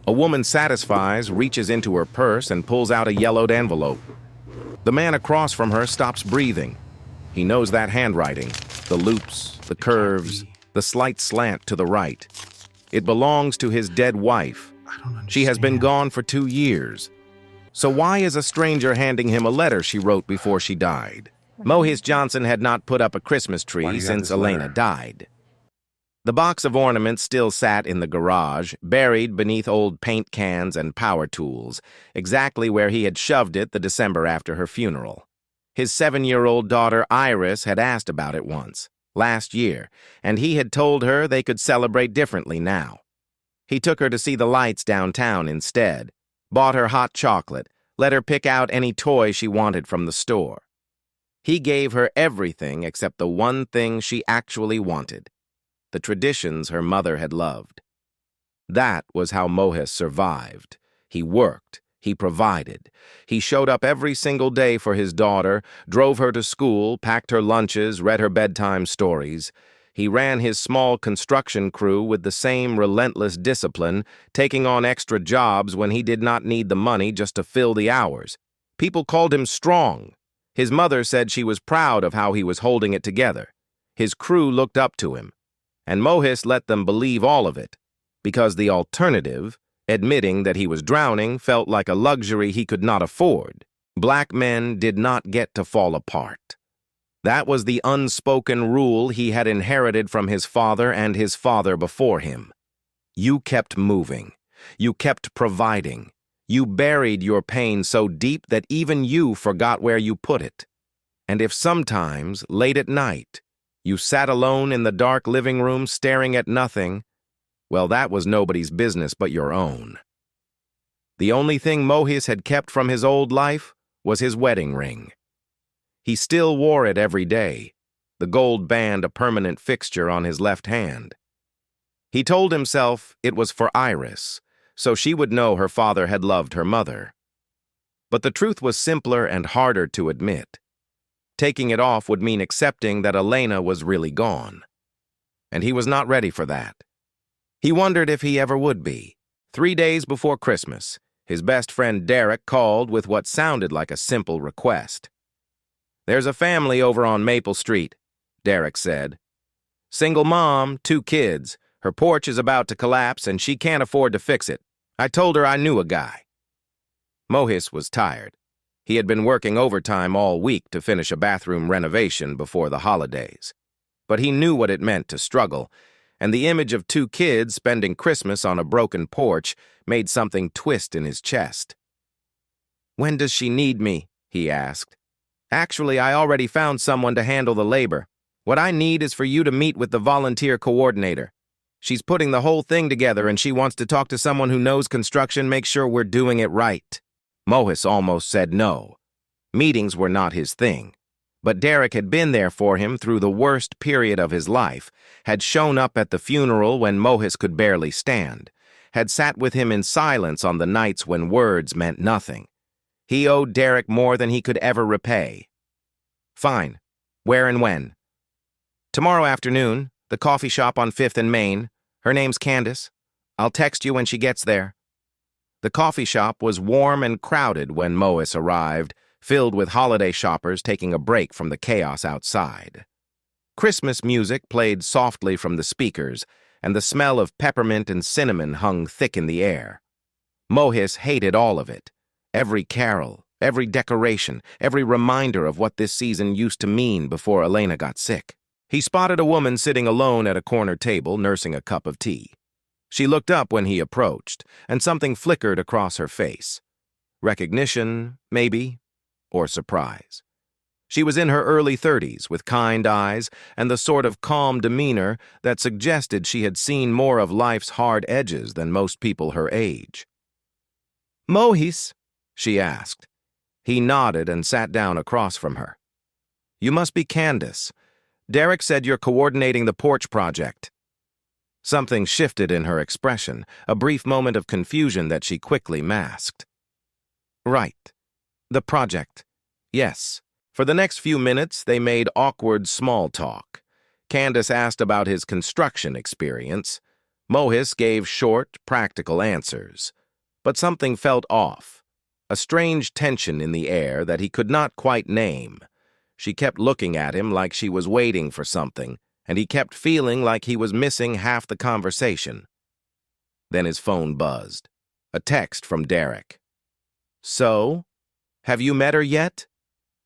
A woman satisfies, reaches into her purse, and pulls out a yellowed envelope. The man across from her stops breathing. He knows that handwriting, the loops, the curves, the slight slant to the right. It belongs to his dead wife. She has been gone for 2 years. So why is a stranger handing him a letter she wrote before she died? Mohis Johnson had not put up a Christmas tree since Elena died. The box of ornaments still sat in the garage, buried beneath old paint cans and power tools, exactly where he had shoved it the December after her funeral. His 7-year-old daughter Iris had asked about it once, last year, and he had told her they could celebrate differently now. He took her to see the lights downtown instead, bought her hot chocolate, let her pick out any toy she wanted from the store. He gave her everything except the one thing she actually wanted, the traditions her mother had loved. That was how Mohis survived. He worked. He provided. He showed up every single day for his daughter, drove her to school, packed her lunches, read her bedtime stories. He ran his small construction crew with the same relentless discipline, taking on extra jobs when he did not need the money just to fill the hours. People called him strong. His mother said she was proud of how he was holding it together. His crew looked up to him. And Mohis let them believe all of it, because the alternative, admitting that he was drowning, felt like a luxury he could not afford. Black men did not get to fall apart. That was the unspoken rule he had inherited from his father and his father before him. You kept moving. You kept providing. You buried your pain so deep that even you forgot where you put it. And if sometimes, late at night, you sat alone in the dark living room staring at nothing, well, that was nobody's business but your own. The only thing Mohis had kept from his old life was his wedding ring. He still wore it every day, the gold band a permanent fixture on his left hand. He told himself it was for Iris, so she would know her father had loved her mother. But the truth was simpler and harder to admit. Taking it off would mean accepting that Elena was really gone. And he was not ready for that. He wondered if he ever would be. 3 days before Christmas, his best friend Derek called with what sounded like a simple request. "There's a family over on Maple Street," Derek said. "Single mom, 2 kids. Her porch is about to collapse and she can't afford to fix it. I told her I knew a guy." Mohis was tired. He had been working overtime all week to finish a bathroom renovation before the holidays. But he knew what it meant to struggle, and the image of 2 kids spending Christmas on a broken porch made something twist in his chest. "When does she need me?" he asked. "Actually, I already found someone to handle the labor. What I need is for you to meet with the volunteer coordinator. She's putting the whole thing together and she wants to talk to someone who knows construction, make sure we're doing it right." Mohis almost said no. Meetings were not his thing. But Derek had been there for him through the worst period of his life, had shown up at the funeral when Mohis could barely stand, had sat with him in silence on the nights when words meant nothing. He owed Derek more than he could ever repay. "Fine. Where and when?" "Tomorrow afternoon, the coffee shop on 5th and Main. Her name's Candace. I'll text you when she gets there." The coffee shop was warm and crowded when Mohis arrived, filled with holiday shoppers taking a break from the chaos outside. Christmas music played softly from the speakers, and the smell of peppermint and cinnamon hung thick in the air. Mohis hated all of it. Every carol, every decoration, every reminder of what this season used to mean before Elena got sick. He spotted a woman sitting alone at a corner table, nursing a cup of tea. She looked up when he approached, and something flickered across her face. Recognition, maybe, or surprise. She was in her early 30s, with kind eyes and the sort of calm demeanor that suggested she had seen more of life's hard edges than most people her age. "Mohis?" she asked. He nodded and sat down across from her. "You must be Candace. Derek said you're coordinating the porch project." Something shifted in her expression, a brief moment of confusion that she quickly masked. "Right. The project. Yes." For the next few minutes, they made awkward small talk. Candace asked about his construction experience. Mohis gave short, practical answers. But something felt off, a strange tension in the air that he could not quite name. She kept looking at him like she was waiting for something, and he kept feeling like he was missing half the conversation. Then his phone buzzed. A text from Derek. "So? Have you met her yet?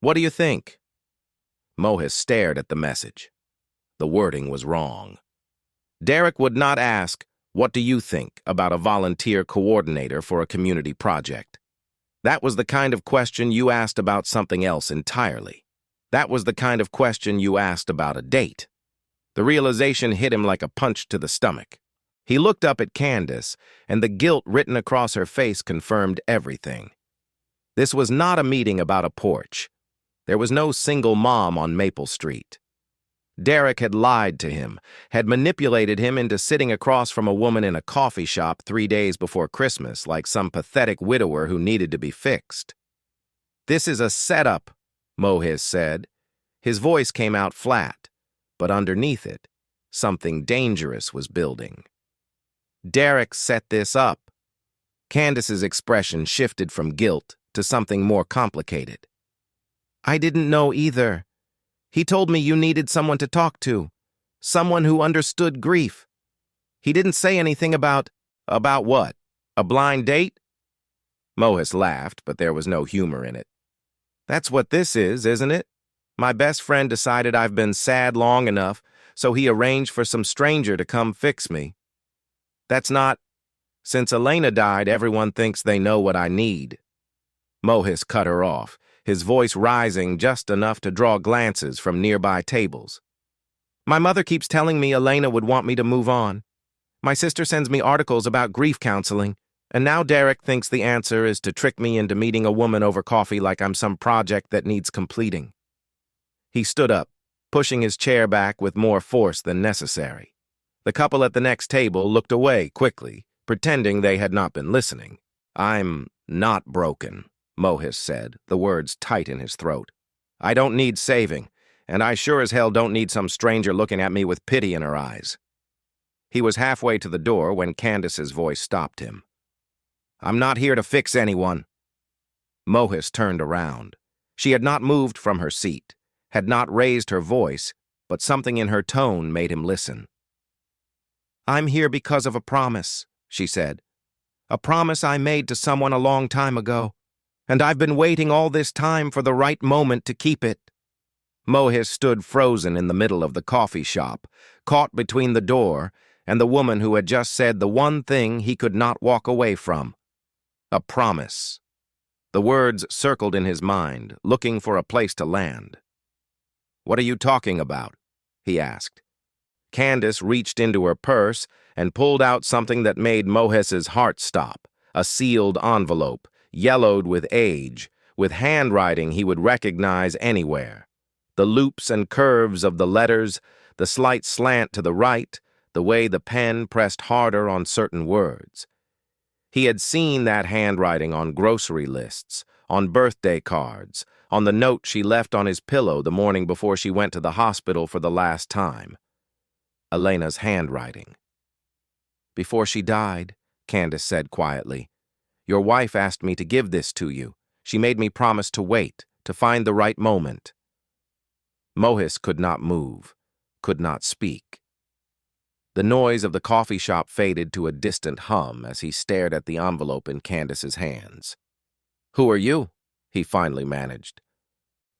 What do you think?" Mohis stared at the message. The wording was wrong. Derek would not ask, "What do you think?" about a volunteer coordinator for a community project. That was the kind of question you asked about something else entirely. That was the kind of question you asked about a date. The realization hit him like a punch to the stomach. He looked up at Candace, and the guilt written across her face confirmed everything. This was not a meeting about a porch. There was no single mom on Maple Street. Derek had lied to him, had manipulated him into sitting across from a woman in a coffee shop 3 days before Christmas like some pathetic widower who needed to be fixed. "This is a setup," Mohis said. His voice came out flat, but underneath it, something dangerous was building. "Derek set this up." Candace's expression shifted from guilt to something more complicated. "I didn't know either. He told me you needed someone to talk to, someone who understood grief. He didn't say anything about..." "About what? A blind date?" Mohis laughed, but there was no humor in it. "That's what this is, isn't it? My best friend decided I've been sad long enough, so he arranged for some stranger to come fix me. That's not... Since Elena died, everyone thinks they know what I need." Mohis cut her off, his voice rising just enough to draw glances from nearby tables. "My mother keeps telling me Elena would want me to move on. My sister sends me articles about grief counseling, and now Derek thinks the answer is to trick me into meeting a woman over coffee like I'm some project that needs completing." He stood up, pushing his chair back with more force than necessary. The couple at the next table looked away quickly, pretending they had not been listening. "I'm not broken," Mohis said, the words tight in his throat. "I don't need saving, and I sure as hell don't need some stranger looking at me with pity in her eyes." He was halfway to the door when Candace's voice stopped him. "I'm not here to fix anyone." Mohis turned around. She had not moved from her seat, had not raised her voice, but something in her tone made him listen. "I'm here because of a promise," she said. "A promise I made to someone a long time ago, and I've been waiting all this time for the right moment to keep it." Mohis stood frozen in the middle of the coffee shop, caught between the door and the woman who had just said the one thing he could not walk away from. A promise. The words circled in his mind, looking for a place to land. "What are you talking about?" he asked. Candace reached into her purse and pulled out something that made Mohis's heart stop, a sealed envelope, yellowed with age, with handwriting he would recognize anywhere. The loops and curves of the letters, the slight slant to the right, the way the pen pressed harder on certain words. He had seen that handwriting on grocery lists, on birthday cards, on the note she left on his pillow the morning before she went to the hospital for the last time. Elena's handwriting. "Before she died," Candace said quietly, "your wife asked me to give this to you. She made me promise to wait, to find the right moment." Mohis could not move, could not speak. The noise of the coffee shop faded to a distant hum as he stared at the envelope in Candace's hands. "Who are you?" he finally managed.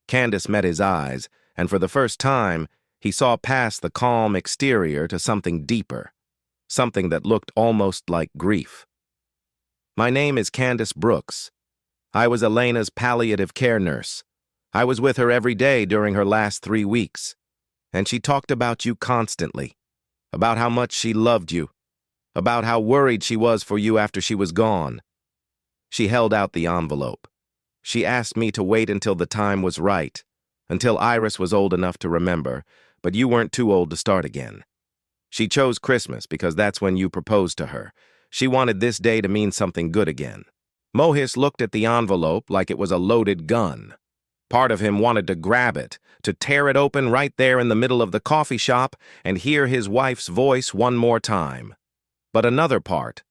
Candace met his eyes, and for the first time, he saw past the calm exterior to something deeper, something that looked almost like grief. "My name is Candace Brooks. I was Elena's palliative care nurse. I was with her every day during her last 3 weeks, and she talked about you constantly, about how much she loved you, about how worried she was for you after she was gone." She held out the envelope. "She asked me to wait until the time was right, until Iris was old enough to remember, but you weren't too old to start again. She chose Christmas because that's when you proposed to her. She wanted this day to mean something good again." Mohis looked at the envelope like it was a loaded gun. Part of him wanted to grab it, to tear it open right there in the middle of the coffee shop and hear his wife's voice one more time. But another part,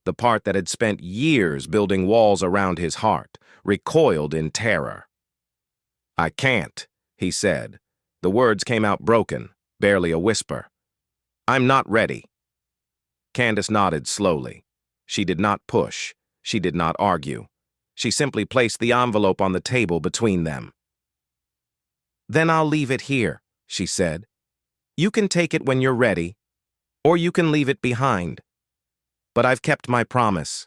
the part that had spent years building walls around his heart, recoiled in terror. "I can't," he said. The words came out broken, barely a whisper. "I'm not ready." Candace nodded slowly. She did not push. She did not argue. She simply placed the envelope on the table between them. "Then I'll leave it here," she said. "You can take it when you're ready, or you can leave it behind. But I've kept my promise.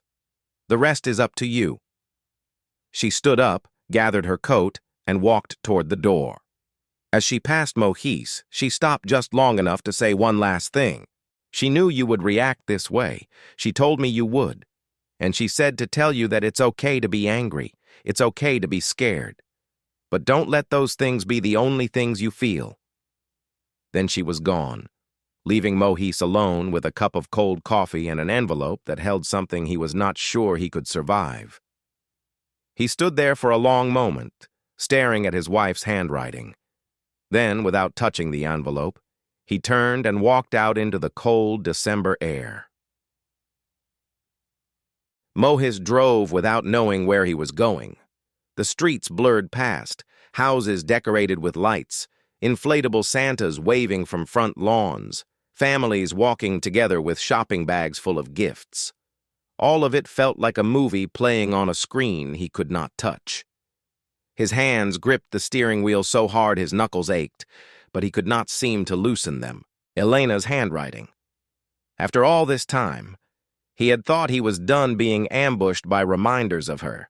The rest is up to you." She stood up, gathered her coat, and walked toward the door. As she passed Mohis, she stopped just long enough to say one last thing. "She knew you would react this way. She told me you would. And she said to tell you that it's okay to be angry. It's okay to be scared. But don't let those things be the only things you feel." Then she was gone, leaving Mohis alone with a cup of cold coffee and an envelope that held something he was not sure he could survive. He stood there for a long moment, staring at his wife's handwriting. Then, without touching the envelope, he turned and walked out into the cold December air. Mohis drove without knowing where he was going. The streets blurred past, houses decorated with lights, inflatable Santas waving from front lawns, families walking together with shopping bags full of gifts. All of it felt like a movie playing on a screen he could not touch. His hands gripped the steering wheel so hard his knuckles ached, but he could not seem to loosen them. Elena's handwriting. After all this time, he had thought he was done being ambushed by reminders of her.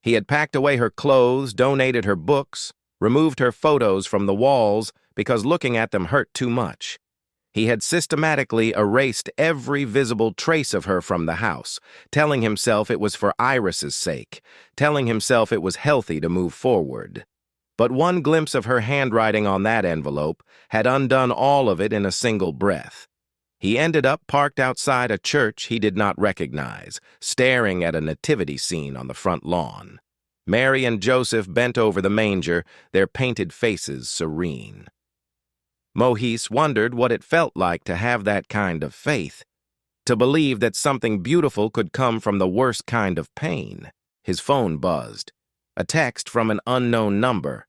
He had packed away her clothes, donated her books, removed her photos from the walls because looking at them hurt too much. He had systematically erased every visible trace of her from the house, telling himself it was for Iris's sake, telling himself it was healthy to move forward. But one glimpse of her handwriting on that envelope had undone all of it in a single breath. He ended up parked outside a church he did not recognize, staring at a nativity scene on the front lawn. Mary and Joseph bent over the manger, their painted faces serene. Mohis wondered what it felt like to have that kind of faith, to believe that something beautiful could come from the worst kind of pain. His phone buzzed. A text from an unknown number.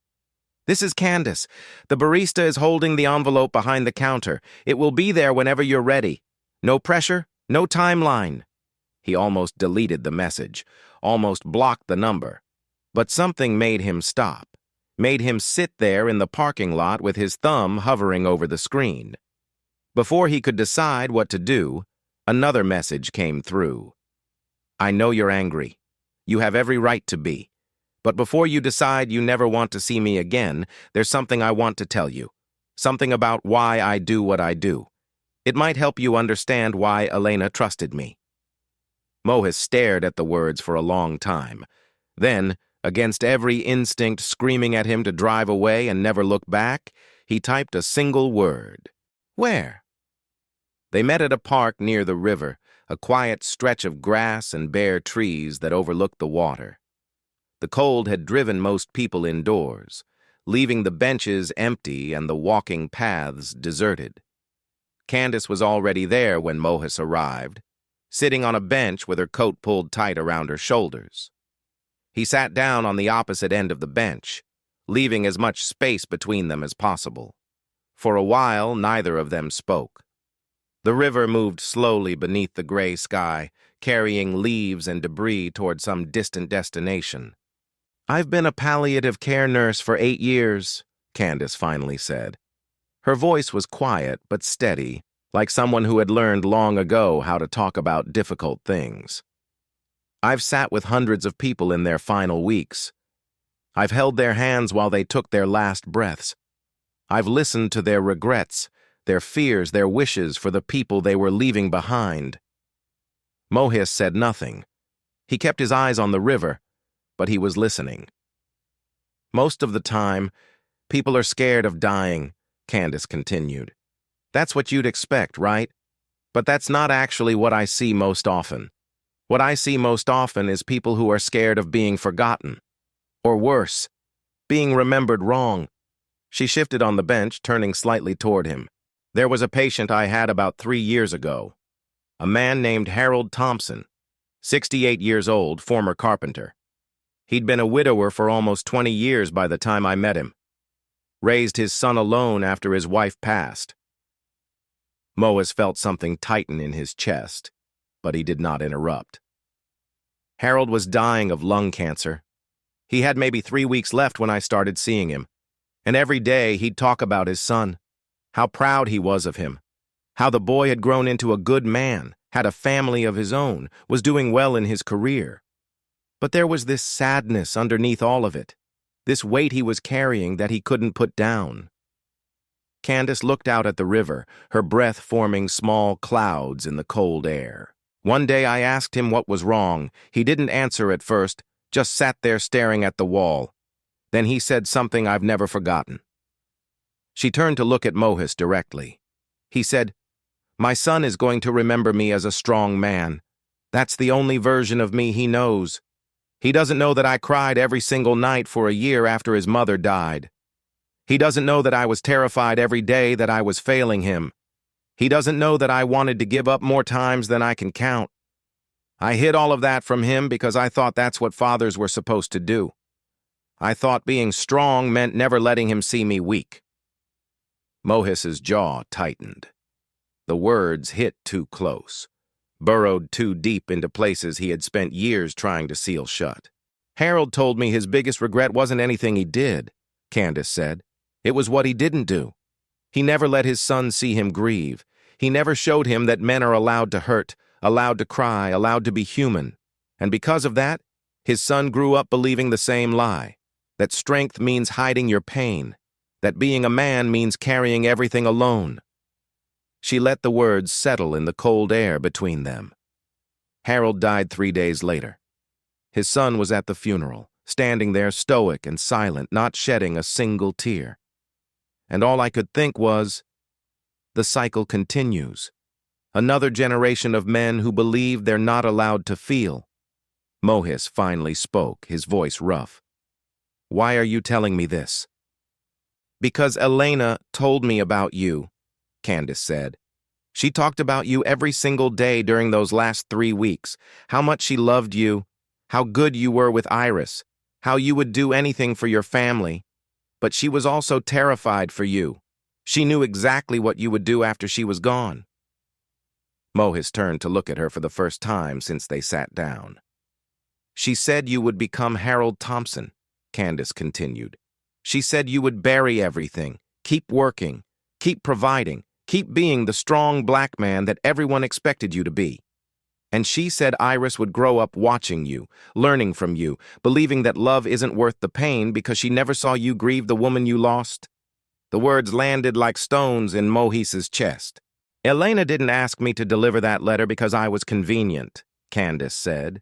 "This is Candace. The barista is holding the envelope behind the counter. It will be there whenever you're ready. No pressure, no timeline." He almost deleted the message, almost blocked the number. But something made him stop, made him sit there in the parking lot with his thumb hovering over the screen. Before he could decide what to do, another message came through. "I know you're angry. You have every right to be. But before you decide you never want to see me again, there's something I want to tell you. Something about why I do what I do. It might help you understand why Elena trusted me." Mohis stared at the words for a long time. Then, against every instinct screaming at him to drive away and never look back, he typed a single word. "Where?" They met at a park near the river, a quiet stretch of grass and bare trees that overlooked the water. The cold had driven most people indoors, leaving the benches empty and the walking paths deserted. Candace was already there when Mohis arrived, sitting on a bench with her coat pulled tight around her shoulders. He sat down on the opposite end of the bench, leaving as much space between them as possible. For a while, neither of them spoke. The river moved slowly beneath the gray sky, carrying leaves and debris toward some distant destination. "I've been a palliative care nurse for 8 years, Candace finally said. Her voice was quiet but steady, like someone who had learned long ago how to talk about difficult things. "I've sat with hundreds of people in their final weeks. I've held their hands while they took their last breaths. I've listened to their regrets, their fears, their wishes for the people they were leaving behind." Mohis said nothing. He kept his eyes on the river, but he was listening. "Most of the time, people are scared of dying," Candace continued. "That's what you'd expect, right? But that's not actually what I see most often. What I see most often is people who are scared of being forgotten. Or worse, being remembered wrong." She shifted on the bench, turning slightly toward him. "There was a patient I had about 3 years ago. A man named Harold Thompson, 68 years old, former carpenter. He'd been a widower for almost 20 years by the time I met him. Raised his son alone after his wife passed. Moas felt something tighten in his chest, but he did not interrupt. Harold was dying of lung cancer. He had maybe 3 weeks left when I started seeing him, and every day he'd talk about his son, how proud he was of him, how the boy had grown into a good man, had a family of his own, was doing well in his career. But there was this sadness underneath all of it, this weight he was carrying that he couldn't put down. Candace looked out at the river, her breath forming small clouds in the cold air. One day I asked him what was wrong. He didn't answer at first, just sat there staring at the wall. Then he said something I've never forgotten. She turned to look at Mohis directly. He said, "My son is going to remember me as a strong man. That's the only version of me he knows. He doesn't know that I cried every single night for a year after his mother died. He doesn't know that I was terrified every day that I was failing him. He doesn't know that I wanted to give up more times than I can count. I hid all of that from him because I thought that's what fathers were supposed to do. I thought being strong meant never letting him see me weak." Mohis's jaw tightened. The words hit too close, burrowed too deep into places he had spent years trying to seal shut. "Harold told me his biggest regret wasn't anything he did," Candace said. "It was what he didn't do. He never let his son see him grieve. He never showed him that men are allowed to hurt, allowed to cry, allowed to be human. And because of that, his son grew up believing the same lie, that strength means hiding your pain, that being a man means carrying everything alone." She let the words settle in the cold air between them. Harold died 3 days later. His son was at the funeral, standing there stoic and silent, not shedding a single tear. And all I could think was, the cycle continues. Another generation of men who believe they're not allowed to feel. Mohis finally spoke, his voice rough. "Why are you telling me this?" "Because Elena told me about you," Candace said. "She talked about you every single day during those last 3 weeks, how much she loved you, how good you were with Iris, how you would do anything for your family. But she was also terrified for you. She knew exactly what you would do after she was gone." Mohis turned to look at her for the first time since they sat down. "She said you would become Harold Thompson," Candace continued. "She said you would bury everything, keep working, keep providing, keep being the strong black man that everyone expected you to be. And she said Iris would grow up watching you, learning from you, believing that love isn't worth the pain because she never saw you grieve the woman you lost." The words landed like stones in Mohis's chest. "Elena didn't ask me to deliver that letter because I was convenient," Candace said.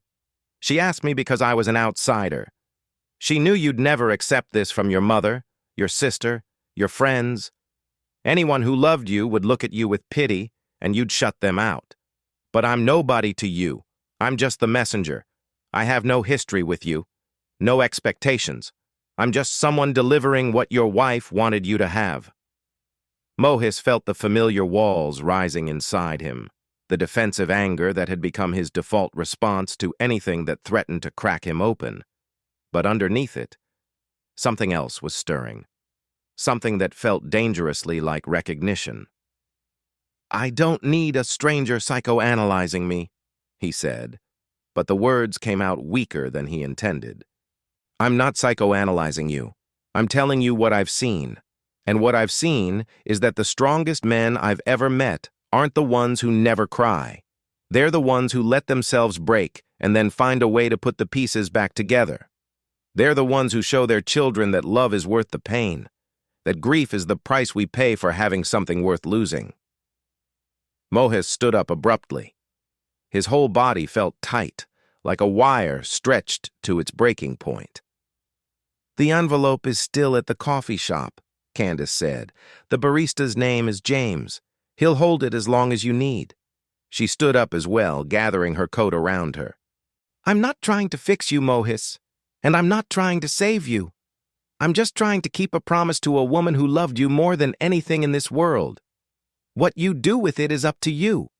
"She asked me because I was an outsider. She knew you'd never accept this from your mother, your sister, your friends. Anyone who loved you would look at you with pity, and you'd shut them out. But I'm nobody to you. I'm just the messenger. I have no history with you, no expectations. I'm just someone delivering what your wife wanted you to have." Mohis felt the familiar walls rising inside him, the defensive anger that had become his default response to anything that threatened to crack him open. But underneath it, something else was stirring, something that felt dangerously like recognition. "I don't need a stranger psychoanalyzing me," he said, but the words came out weaker than he intended. "I'm not psychoanalyzing you. I'm telling you what I've seen. And what I've seen is that the strongest men I've ever met aren't the ones who never cry. They're the ones who let themselves break and then find a way to put the pieces back together. They're the ones who show their children that love is worth the pain, that grief is the price we pay for having something worth losing." Mohis stood up abruptly. His whole body felt tight, like a wire stretched to its breaking point. "The envelope is still at the coffee shop," Candace said. "The barista's name is James. He'll hold it as long as you need." She stood up as well, gathering her coat around her. "I'm not trying to fix you, Mohis, and I'm not trying to save you. I'm just trying to keep a promise to a woman who loved you more than anything in this world. What you do with it is up to you."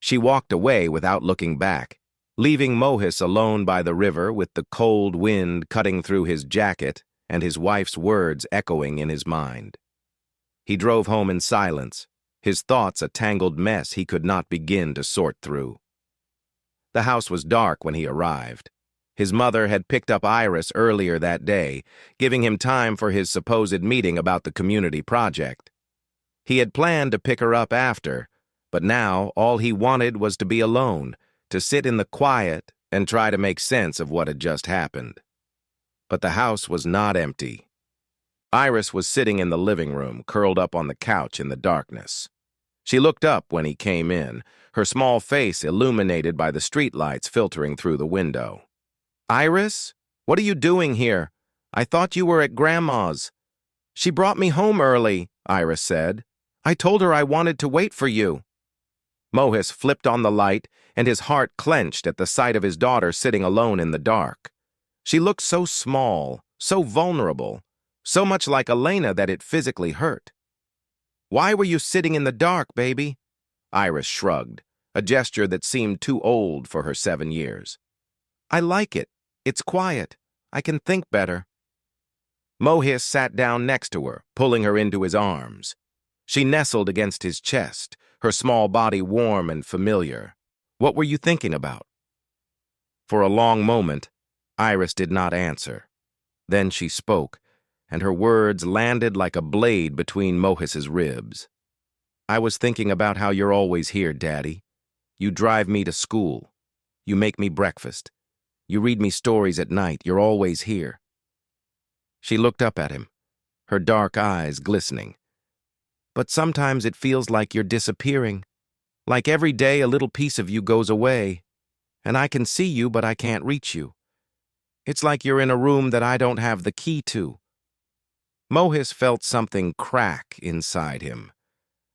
She walked away without looking back, leaving Mohis alone by the river with the cold wind cutting through his jacket and his wife's words echoing in his mind. He drove home in silence, his thoughts a tangled mess he could not begin to sort through. The house was dark when he arrived. His mother had picked up Iris earlier that day, giving him time for his supposed meeting about the community project. He had planned to pick her up after, but now all he wanted was to be alone, to sit in the quiet and try to make sense of what had just happened. But the house was not empty. Iris was sitting in the living room, curled up on the couch in the darkness. She looked up when he came in, her small face illuminated by the streetlights filtering through the window. "Iris, what are you doing here? I thought you were at Grandma's." "She brought me home early," Iris said. "I told her I wanted to wait for you." Mohis flipped on the light, and his heart clenched at the sight of his daughter sitting alone in the dark. She looked so small, so vulnerable, so much like Elena that it physically hurt. "Why were you sitting in the dark, baby?" Iris shrugged, a gesture that seemed too old for her 7 years. "I like it. It's quiet. I can think better." Mohis sat down next to her, pulling her into his arms. She nestled against his chest, her small body warm and familiar. "What were you thinking about?" For a long moment, Iris did not answer. Then she spoke, and her words landed like a blade between Mohis's ribs. "I was thinking about how you're always here, Daddy. You drive me to school. You make me breakfast. You read me stories at night. You're always here." She looked up at him, her dark eyes glistening. "But sometimes it feels like you're disappearing. Like every day a little piece of you goes away, and I can see you but I can't reach you. It's like you're in a room that I don't have the key to." Mohis felt something crack inside him,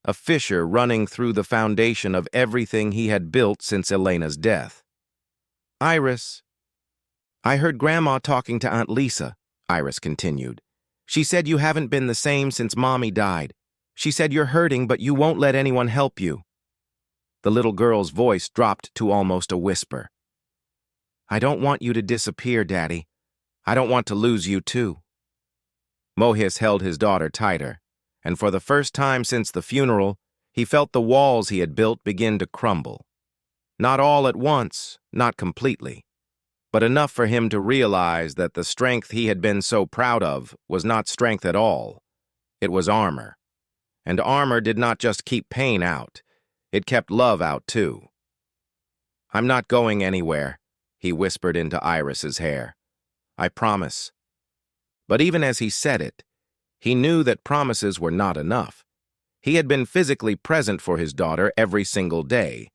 a fissure running through the foundation of everything he had built since Elena's death. "Iris, I heard Grandma talking to Aunt Lisa," Iris continued. "She said you haven't been the same since Mommy died. She said you're hurting, but you won't let anyone help you." The little girl's voice dropped to almost a whisper. "I don't want you to disappear, Daddy. I don't want to lose you, too." Mohis held his daughter tighter, and for the first time since the funeral, he felt the walls he had built begin to crumble. Not all at once, not completely, but enough for him to realize that the strength he had been so proud of was not strength at all. It was armor. And armor did not just keep pain out, it kept love out too. "I'm not going anywhere," he whispered into Iris's hair. "I promise." But even as he said it, he knew that promises were not enough. He had been physically present for his daughter every single day,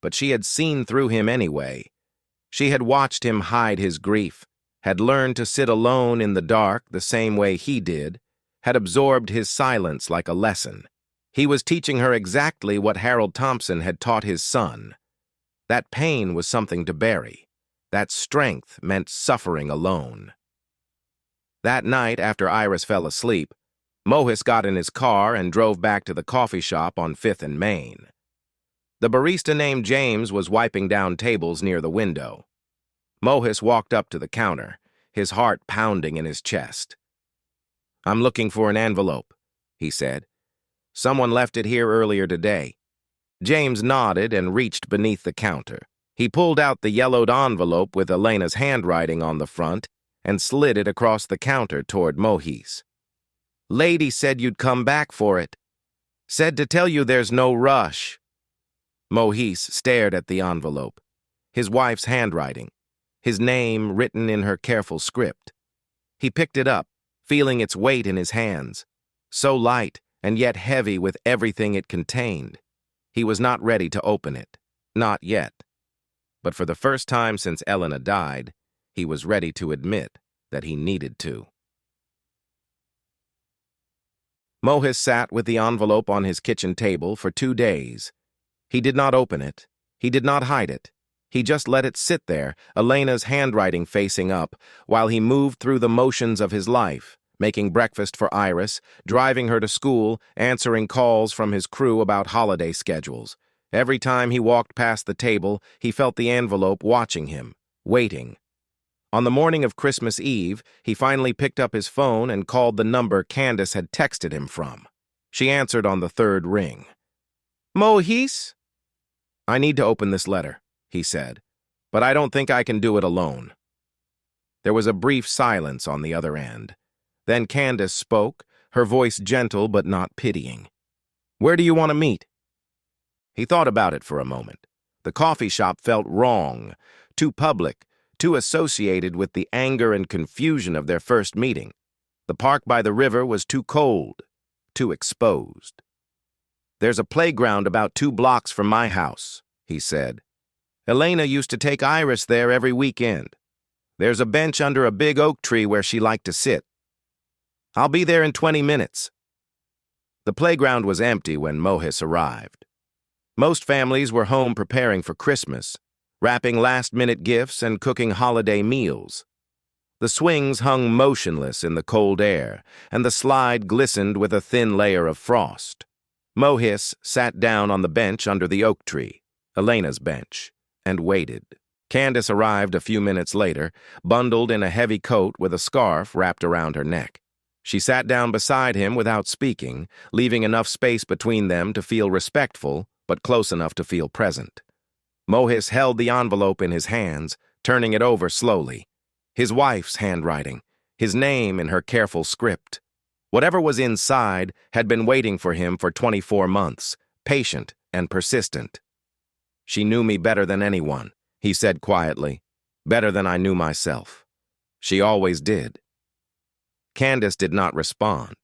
but she had seen through him anyway. She had watched him hide his grief, had learned to sit alone in the dark the same way he did, had absorbed his silence like a lesson. He was teaching her exactly what Harold Thompson had taught his son. That pain was something to bury. That strength meant suffering alone. That night, after Iris fell asleep, Mohis got in his car and drove back to the coffee shop on 5th and Main. The barista named James was wiping down tables near the window. Mohis walked up to the counter, his heart pounding in his chest. "I'm looking for an envelope," he said. "Someone left it here earlier today." James nodded and reached beneath the counter. He pulled out the yellowed envelope with Elena's handwriting on the front and slid it across the counter toward Mohis. "Lady said you'd come back for it. Said to tell you there's no rush." Mohis stared at the envelope, his wife's handwriting, his name written in her careful script. He picked it up, feeling its weight in his hands, so light and yet heavy with everything it contained. He was not ready to open it, not yet. But for the first time since Elena died, he was ready to admit that he needed to. Mohis sat with the envelope on his kitchen table for 2 days. He did not open it. He did not hide it. He just let it sit there, Elena's handwriting facing up, while he moved through the motions of his life, making breakfast for Iris, driving her to school, answering calls from his crew about holiday schedules, Every time he walked past the table, he felt the envelope watching him, waiting. On the morning of Christmas Eve, he finally picked up his phone and called the number Candace had texted him from. She answered on the third ring. "Mohis?" "I need to open this letter," he said, "but I don't think I can do it alone." There was a brief silence on the other end. Then Candace spoke, her voice gentle but not pitying. "Where do you want to meet?" He thought about it for a moment. The coffee shop felt wrong, too public, too associated with the anger and confusion of their first meeting. The park by the river was too cold, too exposed. "There's a playground about 2 blocks from my house," he said. "Elena used to take Iris there every weekend. There's a bench under a big oak tree where she liked to sit. I'll be there in 20 minutes. The playground was empty when Mohis arrived. Most families were home preparing for Christmas, wrapping last-minute gifts and cooking holiday meals. The swings hung motionless in the cold air, and the slide glistened with a thin layer of frost. Mohis sat down on the bench under the oak tree, Elena's bench, and waited. Candace arrived a few minutes later, bundled in a heavy coat with a scarf wrapped around her neck. She sat down beside him without speaking, leaving enough space between them to feel respectful, but close enough to feel present. Mohis held the envelope in his hands, turning it over slowly. His wife's handwriting, his name in her careful script. Whatever was inside had been waiting for him for 24 months, patient and persistent. "She knew me better than anyone," he said quietly, "better than I knew myself. She always did." Candace did not respond.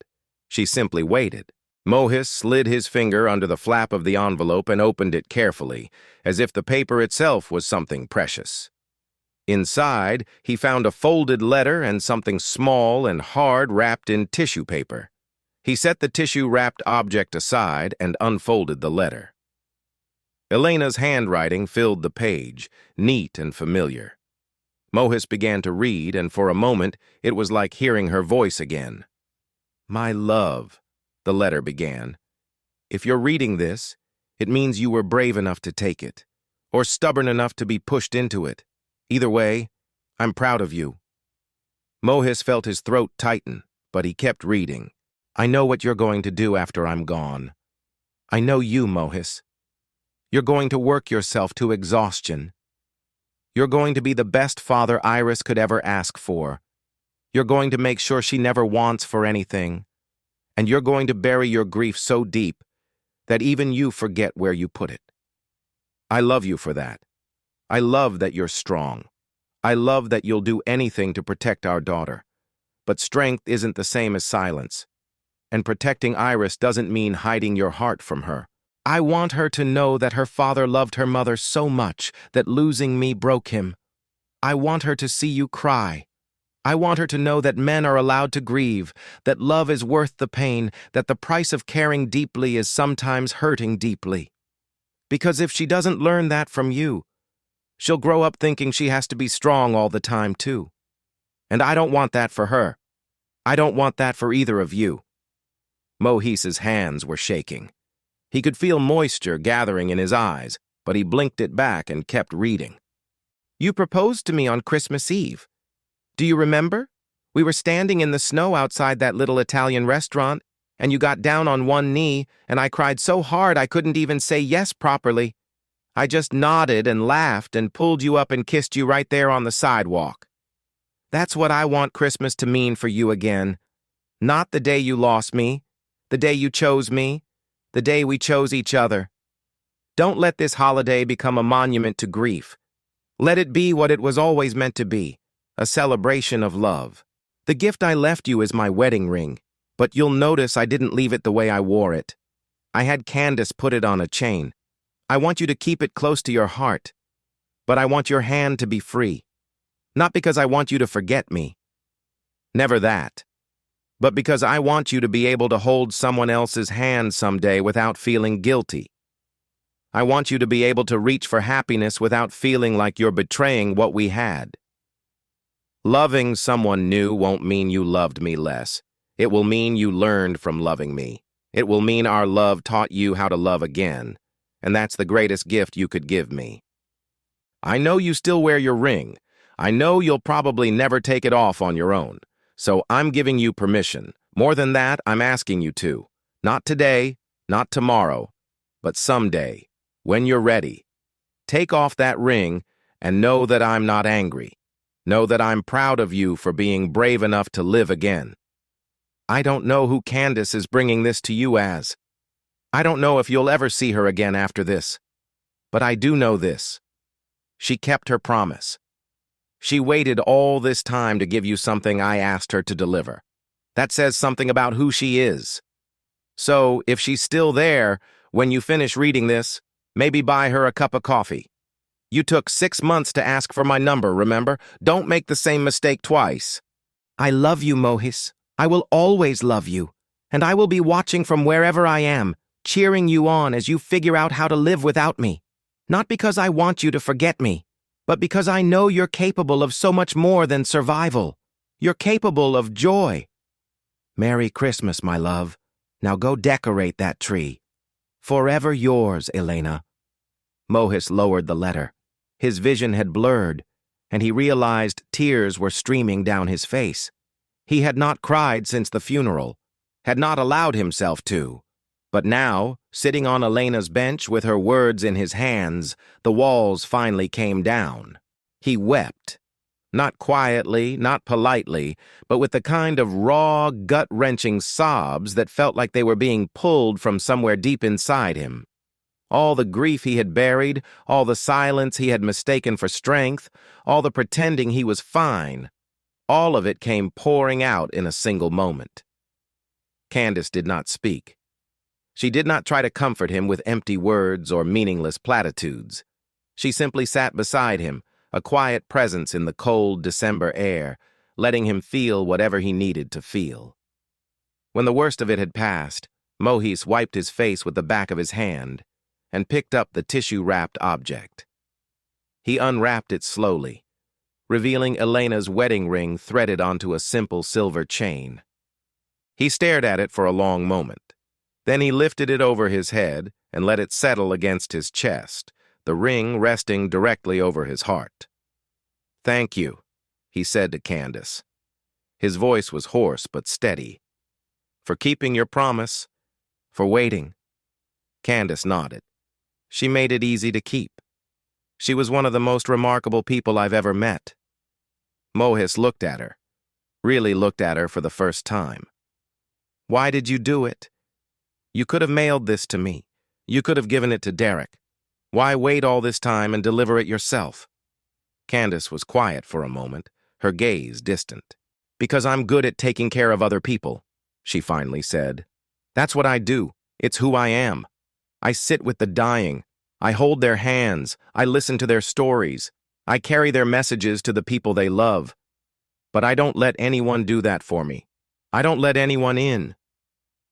She simply waited. Mohis slid his finger under the flap of the envelope and opened it carefully, as if the paper itself was something precious. Inside, he found a folded letter and something small and hard wrapped in tissue paper. He set the tissue-wrapped object aside and unfolded the letter. Elena's handwriting filled the page, neat and familiar. Mohis began to read, and for a moment it was like hearing her voice again. "My love," the letter began. "If you're reading this, it means you were brave enough to take it, or stubborn enough to be pushed into it. Either way, I'm proud of you." Mohis felt his throat tighten, but he kept reading. "I know what you're going to do after I'm gone. I know you, Mohis. You're going to work yourself to exhaustion. You're going to be the best father Iris could ever ask for. You're going to make sure she never wants for anything. And you're going to bury your grief so deep that even you forget where you put it. I love you for that. I love that you're strong. I love that you'll do anything to protect our daughter. But strength isn't the same as silence. And protecting Iris doesn't mean hiding your heart from her. I want her to know that her father loved her mother so much that losing me broke him. I want her to see you cry. I want her to know that men are allowed to grieve, that love is worth the pain, that the price of caring deeply is sometimes hurting deeply. Because if she doesn't learn that from you, she'll grow up thinking she has to be strong all the time too. And I don't want that for her. I don't want that for either of you." Mohis's hands were shaking. He could feel moisture gathering in his eyes, but he blinked it back and kept reading. "You proposed to me on Christmas Eve. Do you remember? We were standing in the snow outside that little Italian restaurant, and you got down on one knee, and I cried so hard I couldn't even say yes properly. I just nodded and laughed and pulled you up and kissed you right there on the sidewalk. That's what I want Christmas to mean for you again. Not the day you lost me, the day you chose me, the day we chose each other. Don't let this holiday become a monument to grief. Let it be what it was always meant to be, a celebration of love. The gift I left you is my wedding ring, but you'll notice I didn't leave it the way I wore it. I had Candace put it on a chain. I want you to keep it close to your heart, but I want your hand to be free. Not because I want you to forget me. Never that. But because I want you to be able to hold someone else's hand someday without feeling guilty. I want you to be able to reach for happiness without feeling like you're betraying what we had. Loving someone new won't mean you loved me less. It will mean you learned from loving me. It will mean our love taught you how to love again. and that's the greatest gift you could give me. I know you still wear your ring. I know you'll probably never take it off on your own. So I'm giving you permission. More than that, I'm asking you to. Not today, not tomorrow, but someday, when you're ready. Take off that ring and know that I'm not angry. Know that I'm proud of you for being brave enough to live again. I don't know who Candace is bringing this to you as. I don't know if you'll ever see her again after this. But I do know this. She kept her promise. She waited all this time to give you something I asked her to deliver. That says something about who she is. So, if she's still there, when you finish reading this, maybe buy her a cup of coffee. You took 6 months to ask for my number, remember? Don't make the same mistake twice. I love you, Mohis. I will always love you. And I will be watching from wherever I am, cheering you on as you figure out how to live without me. Not because I want you to forget me, but because I know you're capable of so much more than survival. You're capable of joy. Merry Christmas, my love. Now go decorate that tree. Forever yours, Elena. Mohis lowered the letter. His vision had blurred, and he realized tears were streaming down his face. He had not cried since the funeral, had not allowed himself to. But now, sitting on Elena's bench with her words in his hands, the walls finally came down. He wept. Not quietly, not politely, but with the kind of raw, gut-wrenching sobs that felt like they were being pulled from somewhere deep inside him. All the grief he had buried, all the silence he had mistaken for strength, all the pretending he was fine, all of it came pouring out in a single moment. Candace did not speak. She did not try to comfort him with empty words or meaningless platitudes. She simply sat beside him, a quiet presence in the cold December air, letting him feel whatever he needed to feel. When the worst of it had passed, Mohis wiped his face with the back of his hand and picked up the tissue-wrapped object. He unwrapped it slowly, revealing Elena's wedding ring threaded onto a simple silver chain. He stared at it for a long moment. Then he lifted it over his head and let it settle against his chest, the ring resting directly over his heart. "Thank you," he said to Candace. His voice was hoarse but steady. "For keeping your promise, for waiting." Candace nodded. She made it easy to keep. She was one of the most remarkable people I've ever met. Mohis looked at her, really looked at her for the first time. "Why did you do it? You could have mailed this to me. You could have given it to Derek. Why wait all this time and deliver it yourself?" Candace was quiet for a moment, her gaze distant. "Because I'm good at taking care of other people," she finally said. "That's what I do. It's who I am. I sit with the dying. I hold their hands. I listen to their stories. I carry their messages to the people they love. But I don't let anyone do that for me. I don't let anyone in."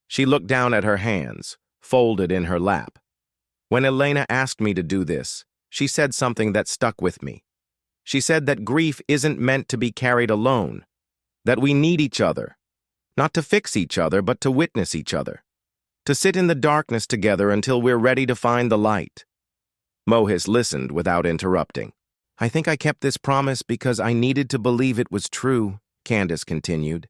She looked down at her hands, folded in her lap. "When Elena asked me to do this, she said something that stuck with me. She said that grief isn't meant to be carried alone, that we need each other, not to fix each other, but to witness each other, to sit in the darkness together until we're ready to find the light." Mohis listened without interrupting. "I think I kept this promise because I needed to believe it was true," Candace continued.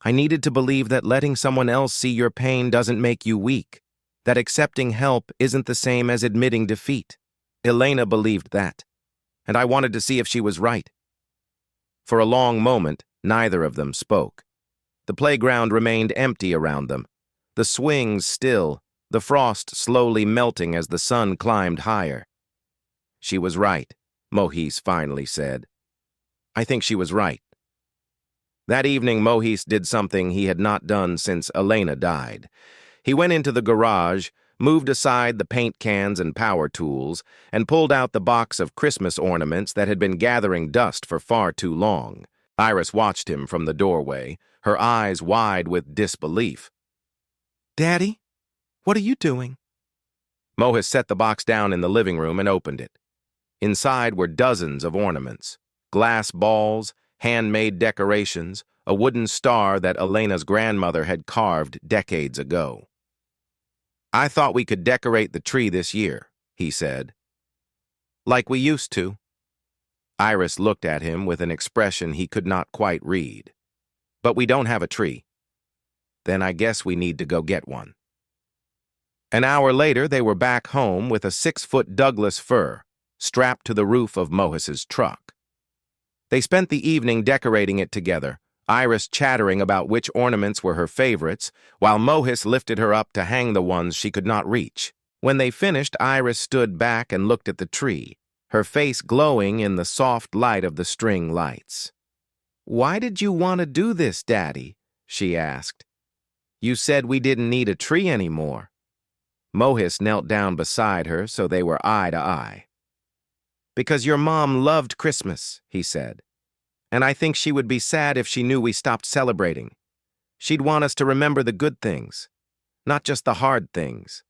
"I needed to believe that letting someone else see your pain doesn't make you weak, that accepting help isn't the same as admitting defeat. Elena believed that, and I wanted to see if she was right." For a long moment, neither of them spoke. The playground remained empty around them, the swings still, the frost slowly melting as the sun climbed higher. "She was right," Mohis finally said. "I think she was right." That evening, Mohis did something he had not done since Elena died. He went into the garage, moved aside the paint cans and power tools, and pulled out the box of Christmas ornaments that had been gathering dust for far too long. Iris watched him from the doorway, her eyes wide with disbelief. "Daddy, what are you doing?" Mohis set the box down in the living room and opened it. Inside were dozens of ornaments, glass balls, handmade decorations, a wooden star that Elena's grandmother had carved decades ago. "I thought we could decorate the tree this year," he said. Like we used to. Iris looked at him with an expression he could not quite read. But we don't have a tree. Then I guess we need to go get one. An hour later, they were back home with a 6-foot Douglas fir strapped to the roof of Mohis's truck. They spent the evening decorating it together, Iris chattering about which ornaments were her favorites, while Mohis lifted her up to hang the ones she could not reach. When they finished, Iris stood back and looked at the tree, her face glowing in the soft light of the string lights. "Why did you want to do this, Daddy?" she asked. "You said we didn't need a tree anymore." Mohis knelt down beside her so they were eye to eye. "Because your mom loved Christmas," he said. "And I think she would be sad if she knew we stopped celebrating. She'd want us to remember the good things, not just the hard things."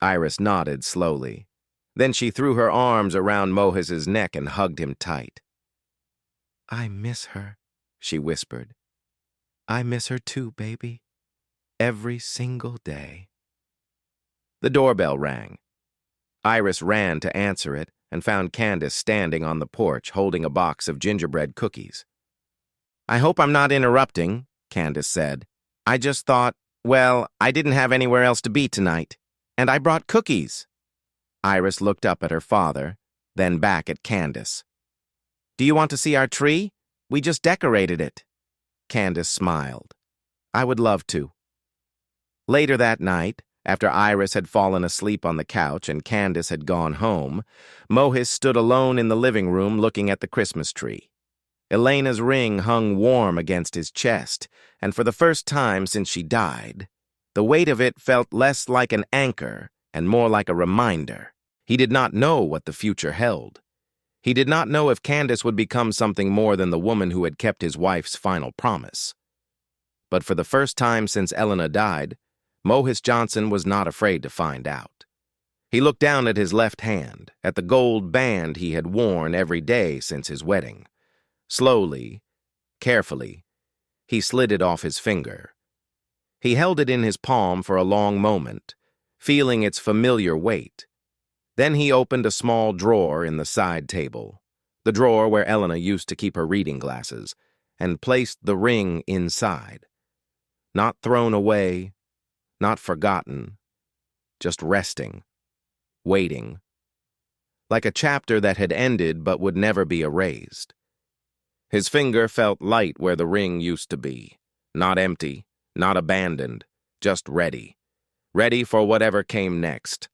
Iris nodded slowly. Then she threw her arms around Mohis's neck and hugged him tight. "I miss her," she whispered. "I miss her too, baby. Every single day." The doorbell rang. Iris ran to answer it and found Candace standing on the porch holding a box of gingerbread cookies. "I hope I'm not interrupting," Candace said. "I just thought, well, I didn't have anywhere else to be tonight, and I brought cookies." Iris looked up at her father, then back at Candace. "Do you want to see our tree? We just decorated it." Candace smiled. "I would love to." Later that night, after Iris had fallen asleep on the couch and Candace had gone home, Mohis stood alone in the living room looking at the Christmas tree. Elena's ring hung warm against his chest, and for the first time since she died, the weight of it felt less like an anchor and more like a reminder. He did not know what the future held. He did not know if Candace would become something more than the woman who had kept his wife's final promise. But for the first time since Elena died, Mohis Johnson was not afraid to find out. He looked down at his left hand, at the gold band he had worn every day since his wedding. Slowly, carefully, he slid it off his finger. He held it in his palm for a long moment, feeling its familiar weight. Then he opened a small drawer in the side table, the drawer where Elena used to keep her reading glasses, and placed the ring inside. Not thrown away, not forgotten, just resting, waiting, like a chapter that had ended but would never be erased. His finger felt light where the ring used to be, not empty, not abandoned, just ready for whatever came next.